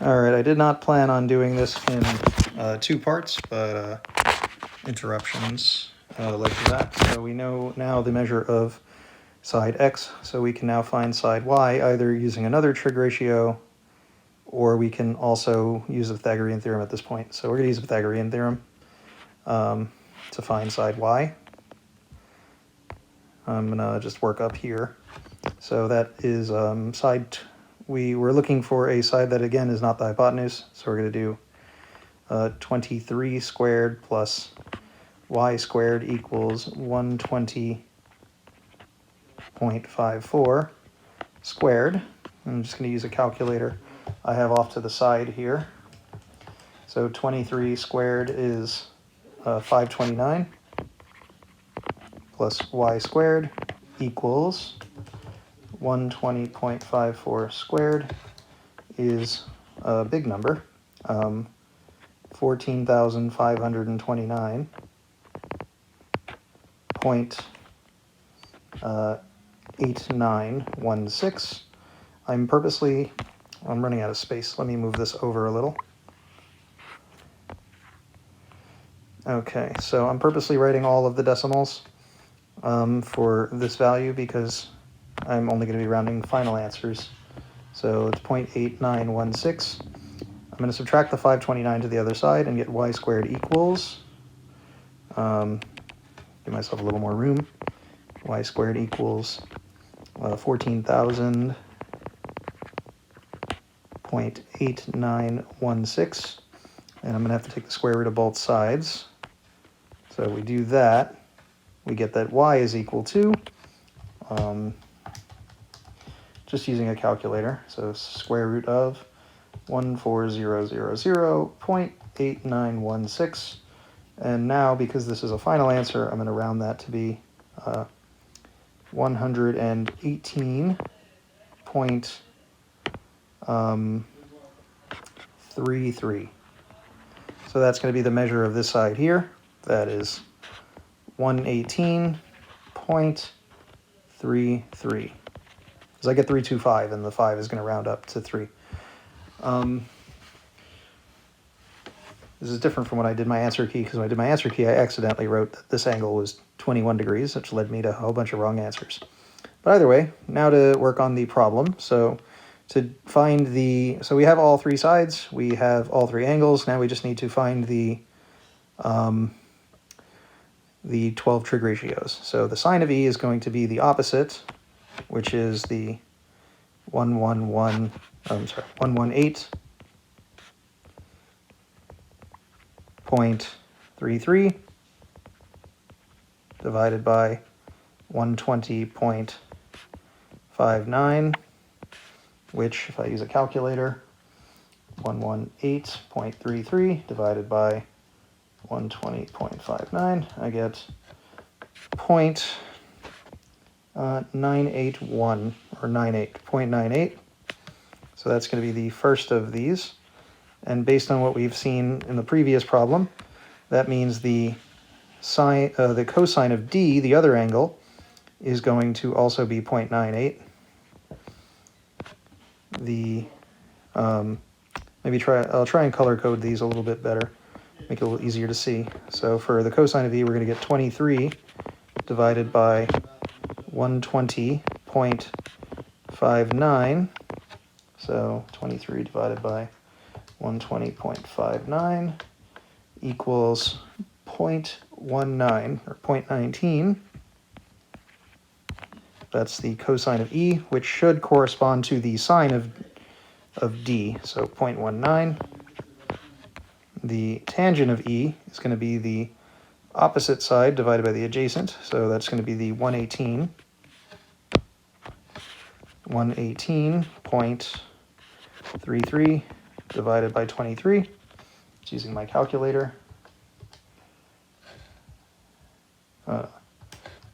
All right, I did not plan on doing this in two parts, but interruptions led to that. So we know now the measure of side x, so we can now find side y either using another trig ratio, or we can also use the Pythagorean theorem at this point. So we're going to use the Pythagorean theorem to find side y. I'm going to just work up here. So that is we were looking for a side that, again, is not the hypotenuse. So we're going to do 23 squared plus y squared equals 120.54 squared. I'm just going to use a calculator I have off to the side here. So 23 squared is 529 plus y squared equals 120.54 squared is a big number, 14,529.8916. I'm running out of space. Let me move this over a little. Okay, so I'm purposely writing all of the decimals for this value because I'm only going to be rounding final answers. So it's 0.8916. I'm going to subtract the 529 to the other side and get y squared equals, give myself a little more room, y squared equals 14,000.8916. And I'm going to have to take the square root of both sides. So we do that, we get that y is equal to, just using a calculator, so square root of 14000.8916. And now, because this is a final answer, I'm going to round that to be 118.33. So that's going to be the measure of this side here. That is 118.33. Because I get 325, and the 5 is going to round up to 3. This is different from when I did my answer key, because when I did my answer key, I accidentally wrote that this angle was 21 degrees, which led me to a whole bunch of wrong answers. But either way, now to work on the problem. So to find so we have all three sides, we have all three angles. Now we just need to find the 12 trig ratios. So the sine of E is going to be the opposite, which is the 118.33 divided by 120.59, which, if I use a calculator, 118.33 divided by 120.59, I get 0.981, or 0.98. So that's going to be the first of these. And based on what we've seen in the previous problem, that means the cosine of D, the other angle, is going to also be 0.98. I'll try and color code these a little bit better, make it a little easier to see. So for the cosine of E, we're going to get 23 divided by 120.59. So 23 divided by 120.59 equals 0.19 or 0.19. That's the cosine of E, which should correspond to the sine of D, so 0.19. The tangent of E is going to be the opposite side divided by the adjacent, so that's going to be the 118. 118.33 divided by 23. Just using my calculator.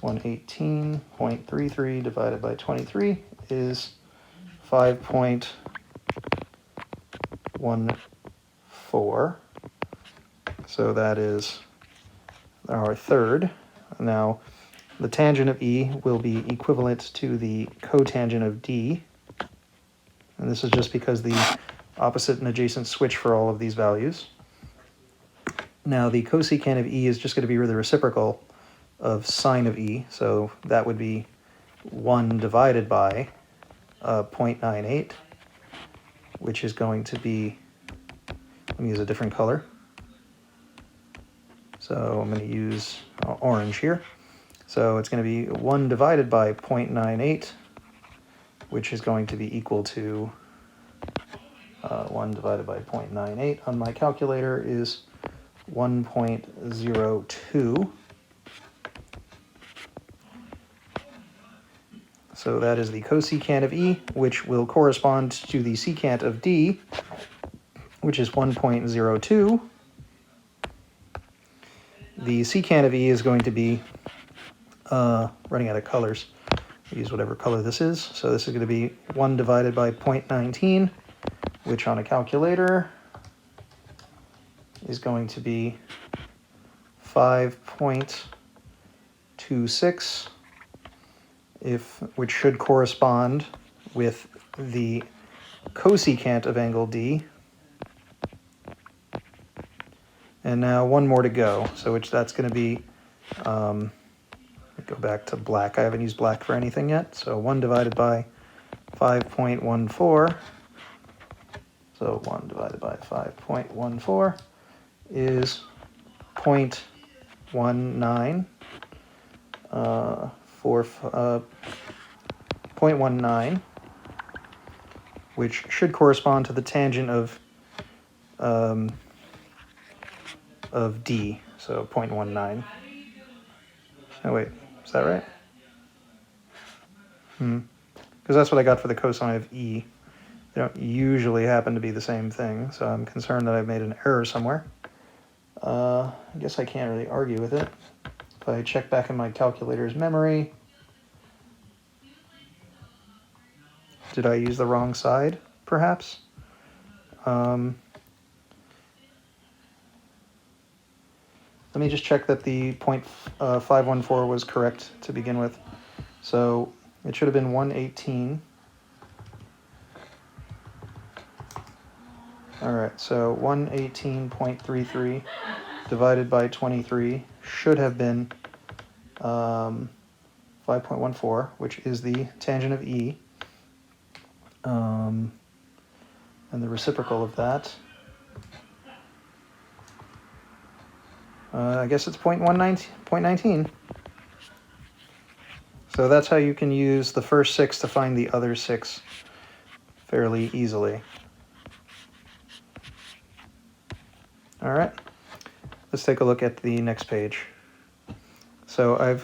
118.33 divided by 23 is 5.14. So that is our third. Now, the tangent of E will be equivalent to the cotangent of D. And this is just because the opposite and adjacent switch for all of these values. Now the cosecant of E is just going to be the reciprocal of sine of E, so that would be 1 divided by 0.98, which is going to be, let me use a different color. So I'm going to use orange here. So it's going to be 1 divided by 0.98, which is going to be equal to 1 divided by 0.98 on my calculator is 1.02. So that is the cosecant of E, which will correspond to the secant of D, which is 1.02. The secant of E is going to be, running out of colors, use whatever color this is. So this is going to be 1 divided by 0.19, which on a calculator is going to be 5.26, which should correspond with the cosecant of angle D. And now one more to go, so that's going to be, go back to black. I haven't used black for anything yet. So 1 divided by 5.14. So 1 divided by 5.14 is 0.19. 0.19, which should correspond to the tangent of D, so 0.19. Oh wait, is that right? Because that's what I got for the cosine of E. They don't usually happen to be the same thing, so I'm concerned that I've made an error somewhere. I guess I can't really argue with it. If I check back in my calculator's memory, did I use the wrong side, perhaps? Let me just check that the 0.514 was correct to begin with. So it should have been 118. All right, so 118.33 divided by 23 should have been 5.14, which is the tangent of E, and the reciprocal of that. I guess it's 0.19. So that's how you can use the first 6 to find the other 6 fairly easily. All right, let's take a look at the next page. So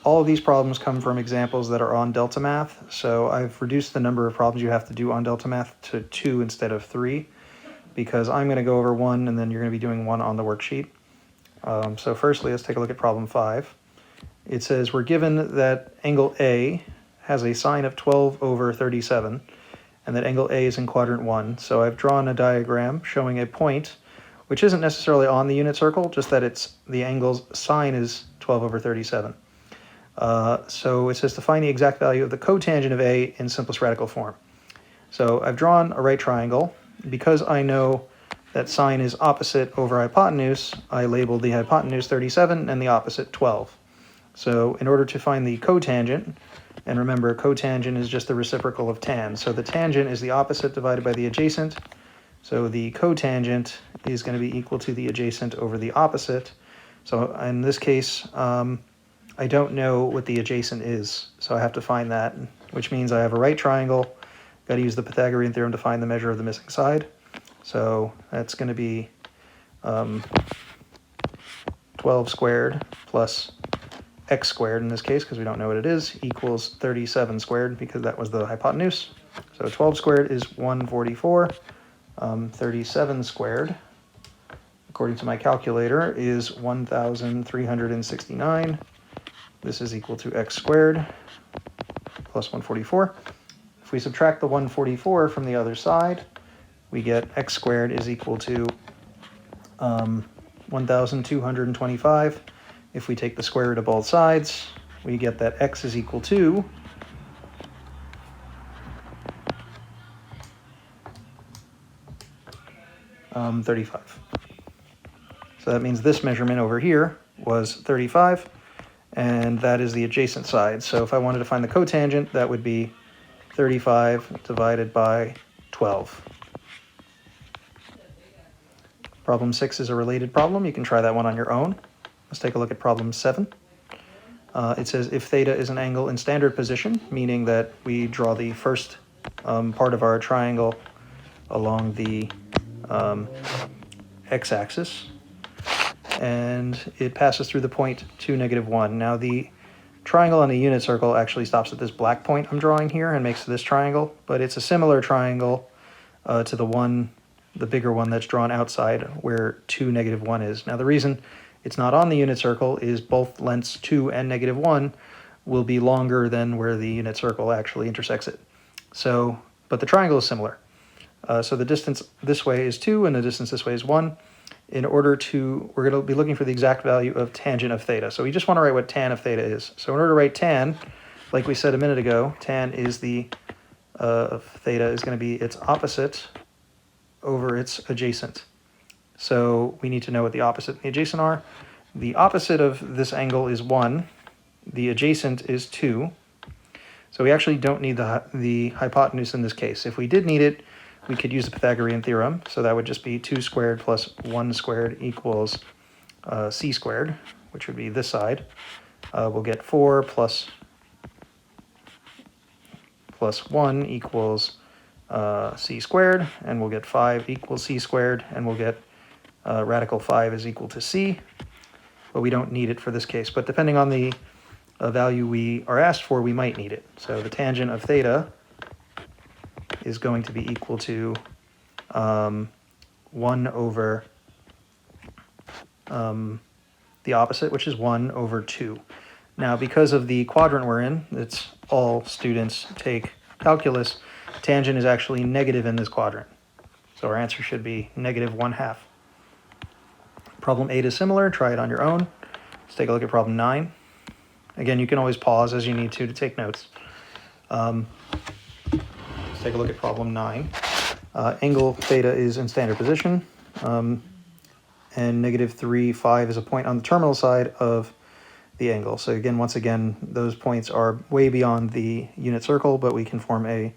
all of these problems come from examples that are on Delta Math. So I've reduced the number of problems you have to do on Delta Math to 2 instead of 3, because I'm going to go over 1 and then you're going to be doing 1 on the worksheet. So firstly, let's take a look at problem 5. It says we're given that angle A has a sine of 12 over 37, and that angle A is in quadrant 1. So I've drawn a diagram showing a point, which isn't necessarily on the unit circle, just that the angle's sine is 12 over 37. So it says to find the exact value of the cotangent of A in simplest radical form. So I've drawn a right triangle. Because I know that sine is opposite over hypotenuse, I labeled the hypotenuse 37 and the opposite 12. So in order to find the cotangent, and remember cotangent is just the reciprocal of tan, so the tangent is the opposite divided by the adjacent. So the cotangent is going to be equal to the adjacent over the opposite. So in this case, I don't know what the adjacent is, so I have to find that, which means I have a right triangle. Got to use the Pythagorean theorem to find the measure of the missing side. So that's going to be 12 squared plus x squared in this case, because we don't know what it is, equals 37 squared, because that was the hypotenuse. So 12 squared is 144. 37 squared, according to my calculator, is 1,369. This is equal to x squared plus 144. If we subtract the 144 from the other side, we get x squared is equal to 1,225. If we take the square root of both sides, we get that x is equal to 35. So that means this measurement over here was 35, and that is the adjacent side. So if I wanted to find the cotangent, that would be 35 divided by 12. Problem 6 is a related problem. You can try that one on your own. Let's take a look at problem 7. It says if theta is an angle in standard position, meaning that we draw the first part of our triangle along the x-axis, and it passes through the point 2, -1. Now the triangle on the unit circle actually stops at this black point I'm drawing here and makes this triangle, but it's a similar triangle to the bigger one that's drawn outside where 2, -1 is. Now the reason it's not on the unit circle is both lengths 2 and -1 will be longer than where the unit circle actually intersects it. So, but the triangle is similar. So the distance this way is 2 and the distance this way is 1. In order to, we're going to be looking for the exact value of tangent of theta. So we just want to write what tan of theta is. So in order to write tan, like we said a minute ago, tan is the, of theta is going to be its opposite over its adjacent. So we need to know what the opposite and the adjacent are. The opposite of this angle is 1. The adjacent is 2. So we actually don't need the hypotenuse in this case. If we did need it, we could use the Pythagorean theorem. So that would just be 2 squared plus 1 squared equals c squared, which would be this side. We'll get 4 plus 1 equals c squared, and we'll get 5 equals c squared, and we'll get radical 5 is equal to c. But we don't need it for this case. But depending on the value we are asked for, we might need it. So the tangent of theta is going to be equal to 1 over the opposite, which is 1 over 2. Now, because of the quadrant we're in, it's all students take calculus, tangent is actually negative in this quadrant. So our answer should be -1/2. Problem 8 is similar. Try it on your own. Let's take a look at problem 9. Again, you can always pause as you need to take notes. Let's take a look at problem 9. Angle theta is in standard position, and -3, 5 is a point on the terminal side of the angle. So again, once again, those points are way beyond the unit circle, but we can form a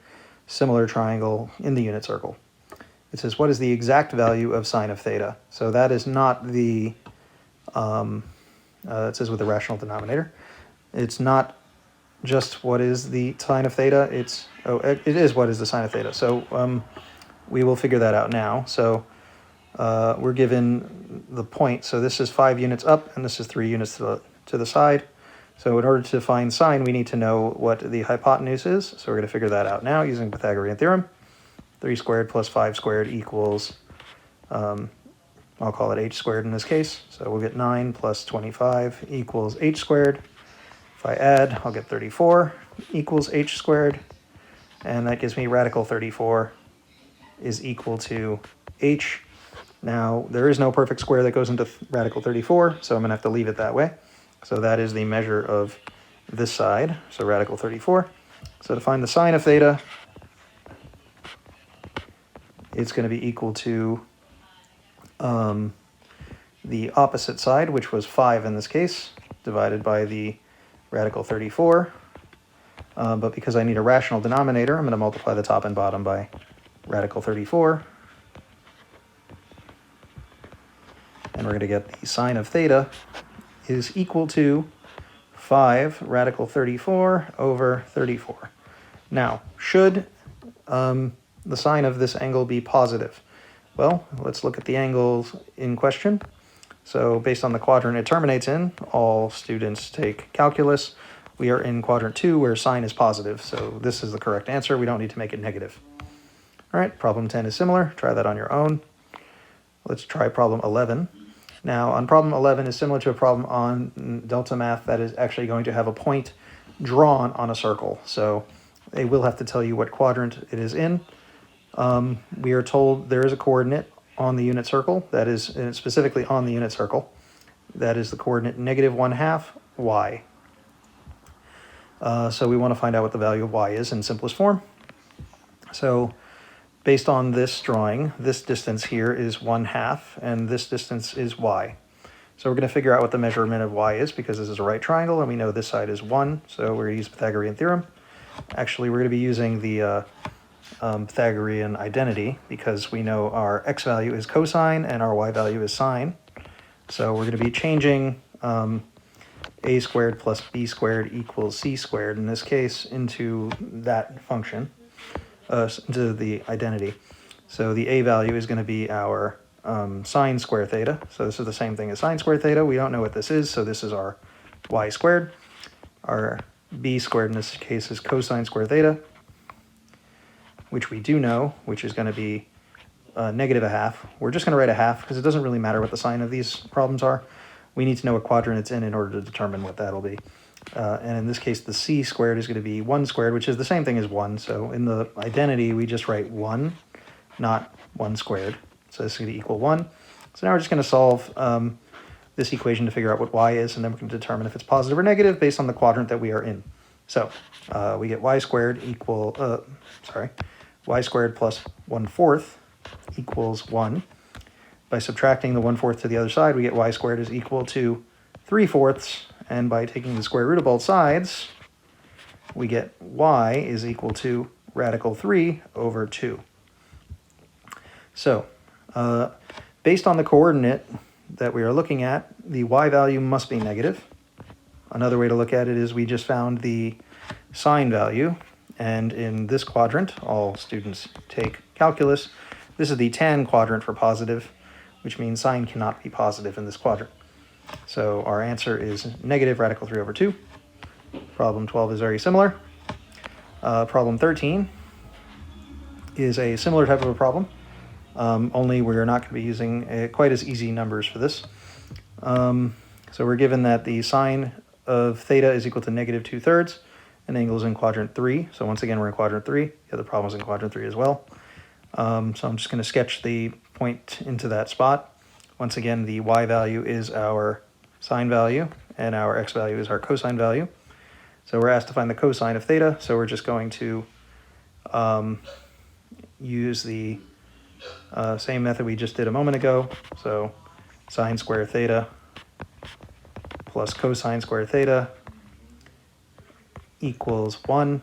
similar triangle in the unit circle. It says, what is the exact value of sine of theta? So that is not the, it says with a rational denominator. It's not just what is the sine of theta, it is what is the sine of theta. So we will figure that out now. So we're given the point. So this is 5 units up, and this is 3 units to the side. So in order to find sine, we need to know what the hypotenuse is. So we're going to figure that out now using Pythagorean theorem. 3 squared plus 5 squared equals, I'll call it h squared in this case. So we'll get 9 plus 25 equals h squared. If I add, I'll get 34 equals h squared. And that gives me radical 34 is equal to h. Now, there is no perfect square that goes into radical 34, so I'm going to have to leave it that way. So that is the measure of this side, so radical 34. So to find the sine of theta, it's going to be equal to the opposite side, which was 5 in this case, divided by the radical 34. But because I need a rational denominator, I'm going to multiply the top and bottom by radical 34. And we're going to get the sine of theta is equal to 5 radical 34 over 34. Now, should the sine of this angle be positive? Well, let's look at the angles in question. So based on the quadrant it terminates in, all students take calculus. We are in quadrant 2 where sine is positive, so this is the correct answer. We don't need to make it negative. All right, problem 10 is similar. Try that on your own. Let's try problem 11. Now, on problem 11 is similar to a problem on Delta Math that is actually going to have a point drawn on a circle. So they will have to tell you what quadrant it is in. We are told there is a coordinate on the unit circle, that is specifically on the unit circle. That is the coordinate -1/2 y. So we want to find out what the value of y is in simplest form. So based on this drawing, this distance here is 1/2, and this distance is y. So we're going to figure out what the measurement of y is, because this is a right triangle, and we know this side is 1, so we're going to use Pythagorean theorem. Actually, we're going to be using the Pythagorean identity, because we know our x value is cosine and our y value is sine. So we're going to be changing a squared plus b squared equals c squared, in this case, into that function, into the identity. So the a value is going to be our sine square theta. So this is the same thing as sine square theta. We don't know what this is, so this is our y squared. Our b squared in this case is cosine square theta, which we do know, which is going to be -1/2. We're just going to write 1/2 because it doesn't really matter what the sign of these problems are. We need to know what quadrant it's in order to determine what that'll be. And in this case, the c squared is going to be 1 squared, which is the same thing as 1. So in the identity, we just write 1, not 1 squared. So this is going to equal 1. So now we're just going to solve this equation to figure out what y is, and then we can determine if it's positive or negative based on the quadrant that we are in. So we get y squared y squared plus 1/4 equals 1. By subtracting the 1/4 to the other side, we get y squared is equal to 3/4, and by taking the square root of both sides, we get y is equal to radical 3 over 2. So, based on the coordinate that we are looking at, the y value must be negative. Another way to look at it is we just found the sine value, and in this quadrant, all students take calculus, this is the tan quadrant for positive, which means sine cannot be positive in this quadrant. So our answer is negative radical 3 over 2. Problem 12 is very similar. Problem 13 is a similar type of a problem, only we're not going to be using quite as easy numbers for this. So we're given that the sine of theta is equal to -2/3, and angle is in quadrant 3. So once again, we're in quadrant 3. The other problem is in quadrant 3 as well. So I'm just going to sketch the point into that spot. Once again, the y value is our sine value, and our x value is our cosine value. So we're asked to find the cosine of theta, so we're just going to use the same method we just did a moment ago. So sine square theta plus cosine square theta equals 1.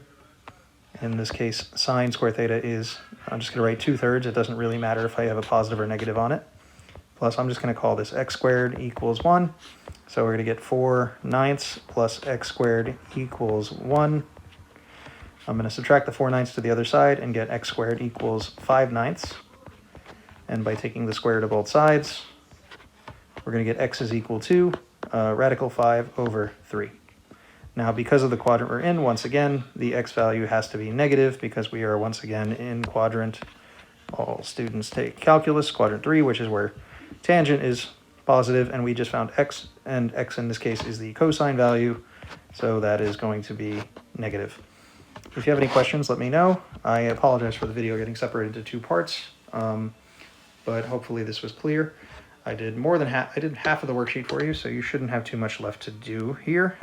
In this case, sine square theta is, I'm just going to write 2/3. It doesn't really matter if I have a positive or negative on it. Plus, I'm just going to call this x squared equals 1. So we're going to get 4/9 plus x squared equals 1. I'm going to subtract the 4/9 to the other side and get x squared equals 5/9. And by taking the square root of both sides, we're going to get x is equal to radical 5 over 3. Now, because of the quadrant we're in, once again, the x value has to be negative because we are once again in quadrant, all students take calculus, quadrant 3, which is where tangent is positive, and we just found x, and x in this case is the cosine value, so that is going to be negative. If you have any questions, let me know. I apologize for the video getting separated into 2 parts, but hopefully this was clear. I did half of the worksheet for you, so you shouldn't have too much left to do here.